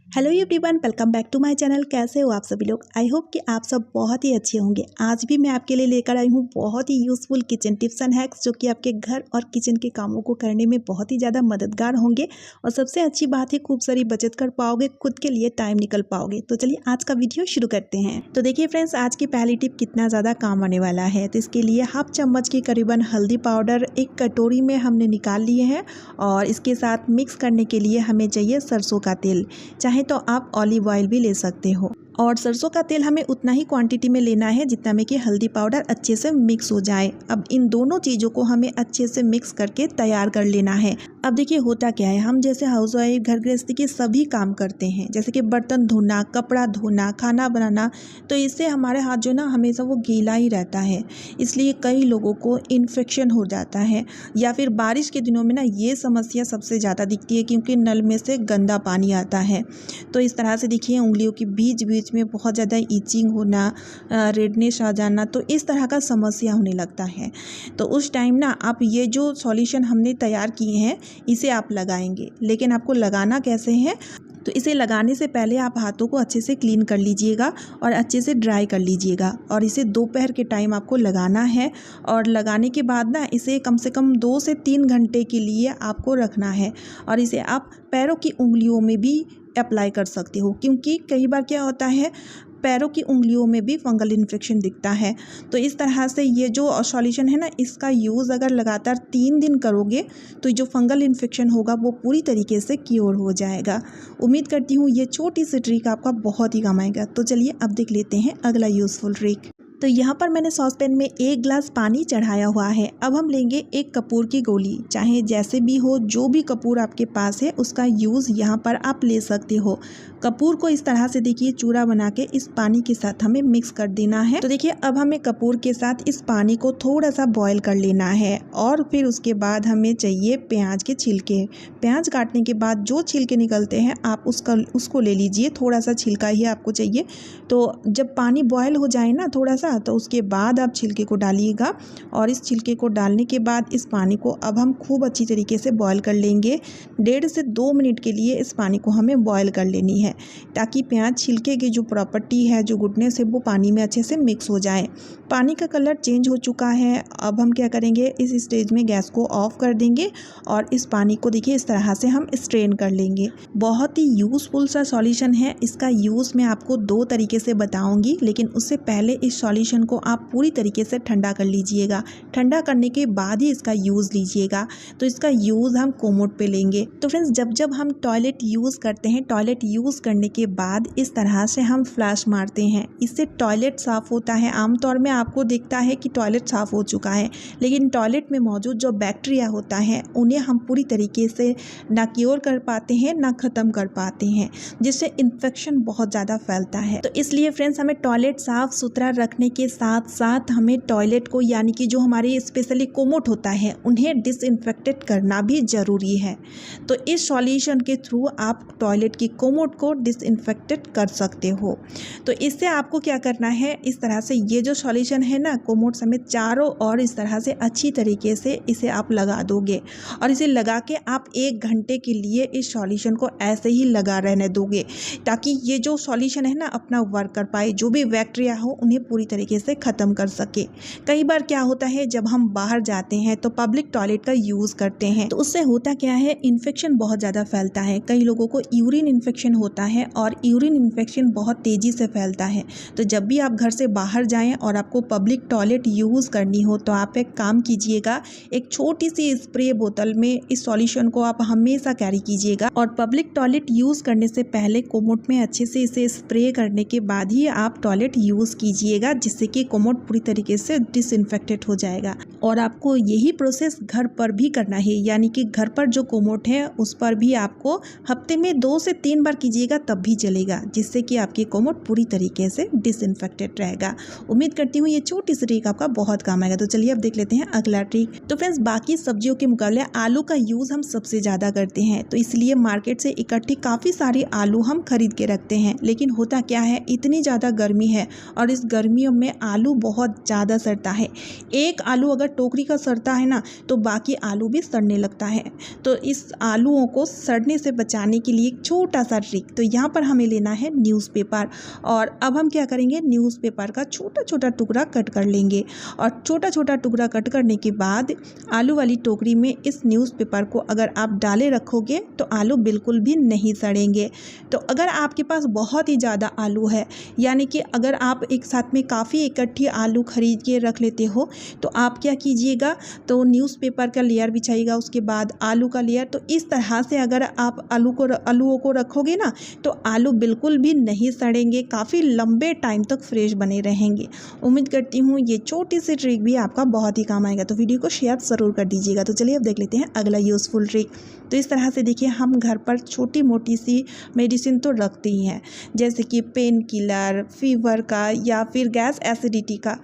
Hello everyone, welcome back to my channel. कैसे हो आप सभी लोग? आई होप कि आप सब बहुत ही अच्छे होंगे। आज भी मैं आपके लिए लेकर आई हूँ बहुत ही useful kitchen tips and hacks, जो कि आपके घर और किचन के कामों को करने में बहुत ही ज़्यादा मददगार होंगे। और सबसे अच्छी बात है, खूब सारी बचत कर पाओगे, खुद के लिए टाइम निकल पाओगे। तो चलिए आज का वीडियो शुरू करते हैं। तो देखिए फ्रेंड्स, आज की पहली टिप कितना ज़्यादा काम आने वाला है। तो इसके लिए हाफ चम्मच के करीबन हल्दी पाउडर एक कटोरी में हमने निकाल लिए हैं, और इसके साथ मिक्स करने के लिए हमें चाहिए सरसों का तेल। चाहे तो आप ऑलिव ऑयल भी ले सकते हो। और सरसों का तेल हमें उतना ही क्वांटिटी में लेना है जितना में कि हल्दी पाउडर अच्छे से मिक्स हो जाए। अब इन दोनों चीज़ों को हमें अच्छे से मिक्स करके तैयार कर लेना है। अब देखिए होता क्या है, हम जैसे हाउस वाइफ घर गृहस्थी के सभी काम करते हैं, जैसे कि बर्तन धोना, कपड़ा धोना, खाना बनाना, तो इससे हमारे हाथ जो ना हमेशा वो गीला ही रहता है। इसलिए कई लोगों को इन्फेक्शन हो जाता है, या फिर बारिश के दिनों में ना ये समस्या सबसे ज़्यादा दिखती है, क्योंकि नल में से गंदा पानी आता है। तो इस तरह से देखिए उंगलियों के बीच बीच में बहुत ज़्यादा ईचिंग होना, रेडनेस आ जाना, तो इस तरह का समस्या होने लगता है। तो उस टाइम ना आप ये जो सॉल्यूशन हमने तैयार किए हैं इसे आप लगाएंगे। लेकिन आपको लगाना कैसे है, तो इसे लगाने से पहले आप हाथों को अच्छे से क्लीन कर लीजिएगा और अच्छे से ड्राई कर लीजिएगा। और इसे दोपहर के टाइम आपको लगाना है, और लगाने के बाद ना इसे कम से कम 2 से 3 घंटे के लिए आपको रखना है। और इसे आप पैरों की उंगलियों में भी अप्लाई कर सकते हो, क्योंकि कई बार क्या होता है, पैरों की उंगलियों में भी फंगल इन्फेक्शन दिखता है। तो इस तरह से ये जो सॉल्यूशन है ना, इसका यूज़ अगर लगातार 3 दिन करोगे तो जो फंगल इन्फेक्शन होगा वो पूरी तरीके से क्योर हो जाएगा। उम्मीद करती हूँ ये छोटी सी ट्रिक आपका बहुत ही काम आएगा। तो चलिए अब देख लेते हैं अगला यूज़फुल ट्रिक। तो यहाँ पर मैंने सॉसपैन में 1 ग्लास पानी चढ़ाया हुआ है। अब हम लेंगे एक कपूर की गोली, चाहे जैसे भी हो, जो भी कपूर आपके पास है उसका यूज़ यहाँ पर आप ले सकते हो। कपूर को इस तरह से देखिए चूरा बना के इस पानी के साथ हमें मिक्स कर देना है। तो देखिए अब हमें कपूर के साथ इस पानी को थोड़ा सा बॉयल कर लेना है, और फिर उसके बाद हमें चाहिए प्याज के छिलके। प्याज काटने के बाद जो छिलके निकलते हैं आप उसको ले लीजिए, थोड़ा सा छिलका ही आपको चाहिए। तो जब पानी बॉयल हो जाए ना थोड़ा सा, तो उसके बाद आप छिलके को डालिएगा। और इस छिलके को डालने के बाद इस पानी को अब हम खूब अच्छी तरीके से बॉयल कर लेंगे। 1.5 से 2 मिनट के लिए इस पानी को हमें बॉयल कर लेनी है, ताकि प्याज छिलके की जो प्रॉपर्टी है, जो गुडनेस है, वो पानी में अच्छे से मिक्स हो जाए। पानी का कलर चेंज हो चुका है। अब हम क्या करेंगे, इस स्टेज में गैस को ऑफ कर देंगे, और इस पानी को देखिए इस तरह से हम स्ट्रेन कर लेंगे। बहुत ही यूज़फुल सा सॉल्यूशन है। इसका यूज़ मैं आपको 2 तरीके से बताऊंगी, लेकिन उससे पहले इस सॉल्यूशन को आप पूरी तरीके से ठंडा कर लीजिएगा। ठंडा करने के बाद ही इसका यूज़ लीजिएगा। तो इसका यूज़ हम कोमोड पे लेंगे। तो फ्रेंड्स, जब हम टॉयलेट यूज़ करते हैं, टॉयलेट यूज़ करने के बाद इस तरह से हम फ्लैश मारते हैं, इससे टॉयलेट साफ़ होता है। आमतौर में आपको दिखता है कि टॉयलेट साफ़ हो चुका है, लेकिन टॉयलेट में मौजूद जो बैक्टीरिया होता है उन्हें हम पूरी तरीके से ना क्योर कर पाते हैं, ना ख़त्म कर पाते हैं, जिससे इन्फेक्शन बहुत ज़्यादा फैलता है। तो इसलिए फ्रेंड्स, हमें टॉयलेट साफ़ सुथरा रखने के साथ साथ हमें टॉयलेट को, यानी कि जो हमारे स्पेशली कोमोड होता है, उन्हें डिसइंफेक्टेड करना भी ज़रूरी है। तो इस सॉल्यूशन के थ्रू आप टॉयलेट की कोमोड को डिसइंफेक्टेड कर सकते हो। तो इससे आपको क्या करना है, इस तरह से ये जो सॉल्यूशन है ना, कोमोड समेत चारों ओर इस तरह से अच्छी तरीके से इसे आप लगा दोगे, और इसे लगा के आप 1 घंटे के लिए इस सॉल्यूशन को ऐसे ही लगा रहने दोगे, ताकि ये जो सॉल्यूशन है ना अपना वर्क कर पाए, जो भी बैक्टीरिया हो उन्हें पूरी तरीके से ख़त्म कर सके। कई बार क्या होता है, जब हम बाहर जाते हैं तो पब्लिक टॉयलेट का यूज़ करते हैं, तो उससे होता क्या है, इन्फेक्शन बहुत ज़्यादा फैलता है। कई लोगों को यूरिन इन्फेक्शन होता है, और यूरिन इन्फेक्शन बहुत तेज़ी से फैलता है। तो जब भी आप घर से बाहर जाएं और आपको पब्लिक टॉयलेट यूज़ करनी हो, तो आप एक काम कीजिएगा, एक छोटी सी स्प्रे बोतल में इस सॉल्यूशन को आप हमेशा कैरी कीजिएगा। और पब्लिक टॉयलेट यूज़ करने से पहले कोमोड में अच्छे से इसे स्प्रे करने के बाद ही आप टॉयलेट यूज़ कीजिएगा, जिससे कि कोमोड पूरी तरीके से डिसइंफेक्टेड हो जाएगा। और आपको यही प्रोसेस घर पर भी करना है, यानी कि घर पर जो कोमोड है उस पर भी आपको हफ्ते में 2 से 3 बार कीजिएगा, तब भी चलेगा, जिससे कि आपकी कोमोड पूरी तरीके से डिसइंफेक्टेड रहेगा। उम्मीद करती हूँ ये छोटी सी ट्रिक आपका बहुत काम आएगा। तो चलिए अब देख लेते हैं अगला ट्रिक। तो फ्रेंड्स, बाकी सब्जियों के मुकाबले आलू का यूज़ हम सबसे ज़्यादा करते हैं, तो इसलिए मार्केट से इकट्ठी काफ़ी सारी आलू हम खरीद के रखते हैं। लेकिन होता क्या है, इतनी ज़्यादा गर्मी है, और इस गर्मियों मौसम में आलू बहुत ज़्यादा सड़ता है। एक आलू अगर टोकरी का सड़ता है ना तो बाकी आलू भी सड़ने लगता है। तो इस आलूओं को सड़ने से बचाने के लिए एक छोटा सा ट्रिक, तो यहाँ पर हमें लेना है न्यूज़पेपर। और अब हम क्या करेंगे, न्यूज़पेपर का छोटा छोटा टुकड़ा कट कर लेंगे और छोटा छोटा टुकड़ा कट करने के बाद आलू वाली टोकरी में इस न्यूज़पेपर को अगर आप डाले रखोगे तो आलू बिल्कुल भी नहीं सड़ेंगे। तो अगर आपके पास बहुत ही ज़्यादा आलू है, यानी कि अगर आप एक साथ में काफ़ी इकट्ठी आलू खरीद के रख लेते हो, तो आप क्या कीजिएगा, तो न्यूज़पेपर का लेयर बिछाइएगा, उसके बाद आलू का लेयर। तो इस तरह से अगर आप आलूओं को रखोगे ना तो आलू बिल्कुल भी नहीं सड़ेंगे, काफ़ी लंबे टाइम तक फ्रेश बने रहेंगे। उम्मीद करती हूँ ये छोटी सी ट्रिक भी आपका बहुत ही काम आएगा, तो वीडियो को शेयर ज़रूर कर दीजिएगा। तो चलिए अब देख लेते हैं अगला यूज़फुल ट्रिक। तो इस तरह से देखिए, हम घर पर छोटी मोटी सी मेडिसिन तो रखते ही हैं, जैसे कि पेन किलर, फीवर का या फिर गैस एसिडिटी का।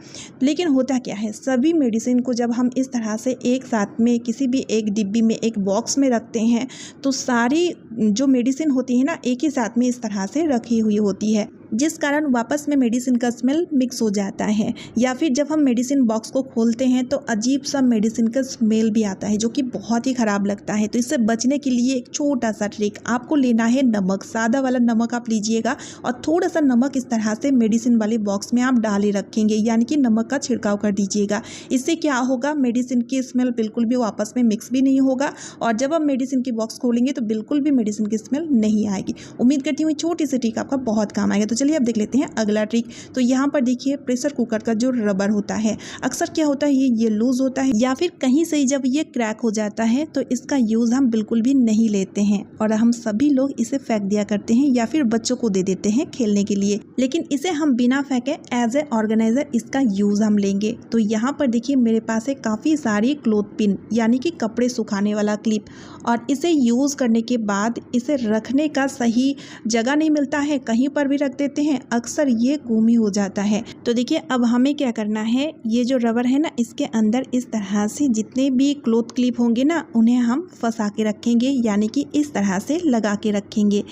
लेकिन होता क्या है, सभी मेडिसिन को जब हम इस तरह से एक साथ में किसी भी एक डिब्बी में, एक बॉक्स में रखते हैं, तो सारी जो मेडिसिन होती है ना एक ही साथ में इस तरह से रखी हुई होती है, जिस कारण वापस में मेडिसिन का स्मेल मिक्स हो जाता है। या फिर जब हम मेडिसिन बॉक्स को खोलते हैं तो अजीब सा मेडिसिन का स्मेल भी आता है, जो कि बहुत ही ख़राब लगता है। तो इससे बचने के लिए एक छोटा सा ट्रिक, आपको लेना है नमक, सादा वाला नमक आप लीजिएगा और थोड़ा सा नमक इस तरह से मेडिसिन वाले बॉक्स में आप डाले रखेंगे, यानी कि नमक का छिड़काव कर दीजिएगा। इससे क्या होगा, मेडिसिन की स्मेल बिल्कुल भी आपस में मिक्स भी नहीं होगा और जब आप मेडिसिन की बॉक्स खोलेंगे तो बिल्कुल भी मेडिसिन की स्मेल नहीं आएगी। उम्मीद करती हूँ छोटी सी ट्रिक आपका बहुत काम आएगा। तो चलिए अब देख लेते हैं अगला ट्रिक। तो यहाँ पर देखिए, प्रेशर कुकर का जो रबर होता है, अक्सर क्या होता है ये लूज होता है या फिर कहीं से जब ये क्रैक हो जाता है तो इसका यूज़ हम बिल्कुल भी नहीं लेते हैं और हम सभी लोग इसे फेंक दिया करते हैं या फिर बच्चों को दे देते हैं खेलने के लिए। लेकिन इसे हम बिना फेंके एज ए ऑर्गेनाइजर इसका यूज़ हम लेंगे। तो यहाँ पर देखिए, मेरे पास है काफ़ी सारी क्लोथ पिन, यानी कि कपड़े सुखाने वाला क्लिप, और इसे यूज़ करने के बाद इसे रखने का सही जगह नहीं मिलता है, कहीं पर भी रख देते हैं, अक्सर ये गुम ही हो जाता है। तो देखिए, अब हमें क्या करना है, ये जो रबर है ना इसके अंदर इस तरह से जितने भी क्लोथ क्लिप होंगे ना उन्हें हम फंसा के रखेंगे, यानी कि इस तरह से लगा के रखेंगे।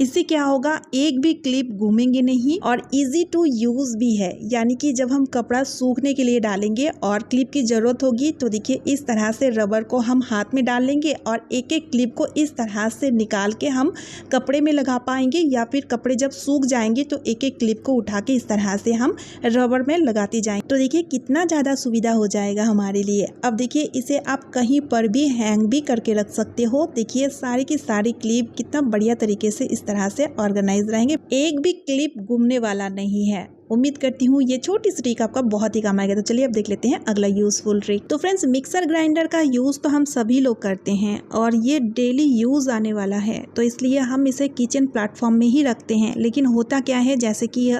इससे क्या होगा, एक भी क्लिप घूमेंगे नहीं और इजी टू यूज़ भी है, यानी कि जब हम कपड़ा सूखने के लिए डालेंगे और क्लिप की ज़रूरत होगी तो देखिए इस तरह से रबर को हम हाथ में डाल लेंगे और एक एक क्लिप को इस तरह से निकाल के हम कपड़े में लगा पाएंगे, या फिर कपड़े जब सूख जाएंगे तो एक एक क्लिप को उठा के इस तरह से हम रबर में लगाते जाएंगे। तो देखिए कितना ज़्यादा सुविधा हो जाएगा हमारे लिए। अब देखिए, इसे आप कहीं पर भी हैंग भी करके रख सकते हो। देखिए सारी की सारी क्लिप कितना बढ़िया तरीके से इस तरह से ऑर्गेनाइज रहेंगे, एक भी क्लिप घूमने वाला नहीं है। उम्मीद करती हूँ ये छोटी सी ट्रिक आपका बहुत ही काम आएगा। तो चलिए अब देख लेते हैं अगला यूज़फुल ट्रिक। तो फ्रेंड्स, मिक्सर ग्राइंडर का यूज़ तो हम सभी लोग करते हैं और ये डेली यूज़ आने वाला है, तो इसलिए हम इसे किचन प्लेटफॉर्म में ही रखते हैं। लेकिन होता क्या है, जैसे कि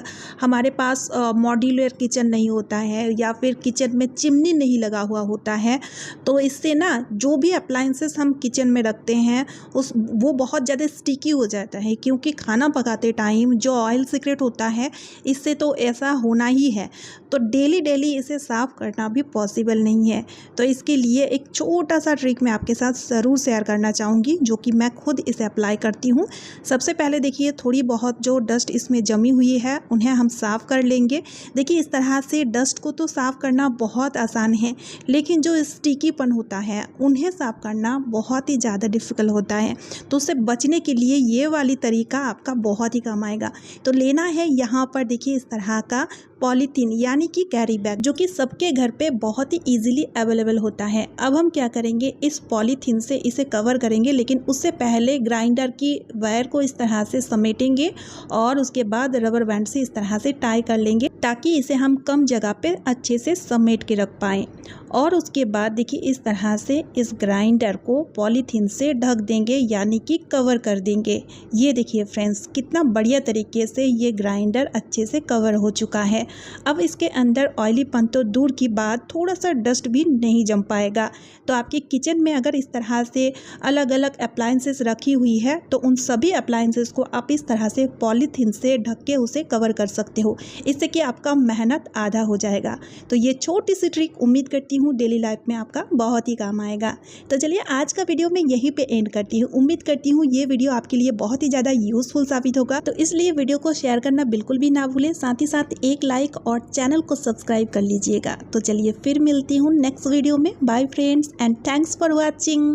हमारे पास मॉड्यूलर किचन नहीं होता है या फिर किचन में चिमनी नहीं लगा हुआ होता है, तो इससे ना जो भी अप्लाइंसेस हम किचन में रखते हैं वो बहुत ज़्यादा स्टिकी हो जाता है, क्योंकि खाना पकाते टाइम जो ऑयल सीक्रेट होता है इससे तो ऐसा होना ही है। तो डेली इसे साफ़ करना भी पॉसिबल नहीं है। तो इसके लिए एक छोटा सा ट्रिक मैं आपके साथ ज़रूर शेयर करना चाहूँगी, जो कि मैं खुद इसे अप्लाई करती हूँ। सबसे पहले देखिए, थोड़ी बहुत जो डस्ट इसमें जमी हुई है उन्हें हम साफ़ कर लेंगे। देखिए इस तरह से डस्ट को तो साफ़ करना बहुत आसान है, लेकिन जो स्टिकीपन होता है उन्हें साफ़ करना बहुत ही ज़्यादा डिफ़िकल्ट होता है। तो उससे बचने के लिए ये वाली तरीका आपका बहुत ही काम आएगा। तो लेना है यहाँ पर देखिए इस तरह का पॉलीथीन, यानी कि कैरी बैग, जो कि सबके घर पे बहुत ही इजीली अवेलेबल होता है। अब हम क्या करेंगे, इस पॉलीथीन से इसे कवर करेंगे, लेकिन उससे पहले ग्राइंडर की वायर को इस तरह से समेटेंगे और उसके बाद रबर बैंड से इस तरह से टाई कर लेंगे, ताकि इसे हम कम जगह पे अच्छे से समेट के रख पाएँ। और उसके बाद देखिए इस तरह से इस ग्राइंडर को पॉलीथीन से ढक देंगे, यानी कि कवर कर देंगे। ये देखिए फ्रेंड्स, कितना बढ़िया तरीके से ये ग्राइंडर अच्छे से कवर हो चुका है। अब इसके अंदर ऑयलीपन तो दूर की बात, थोड़ा सा डस्ट भी नहीं जम पाएगा। तो आपके किचन में अगर इस तरह से अलग अलग अप्लायंसेस रखी हुई है तो उन सभी अप्लायंसेस को आप इस तरह से पॉलीथीन से ढक के उसे कवर कर सकते हो। इससे कि आपका मेहनत आधा हो जाएगा। तो ये छोटी सी ट्रिक उम्मीद करती हूँ डेली लाइफ में आपका बहुत ही काम आएगा। तो चलिए आज का वीडियो मैं यहीं पे एंड करती हूँ। उम्मीद करती हूँ ये वीडियो आपके लिए बहुत ही ज़्यादा यूजफुल साबित होगा, तो इसलिए वीडियो को शेयर करना बिल्कुल भी ना भूलें। साथ ही साथ एक लाइक और चैनल को सब्सक्राइब कर लीजिएगा। तो चलिए फिर मिलती हूँ नेक्स्ट वीडियो में। Bye friends and thanks for watching.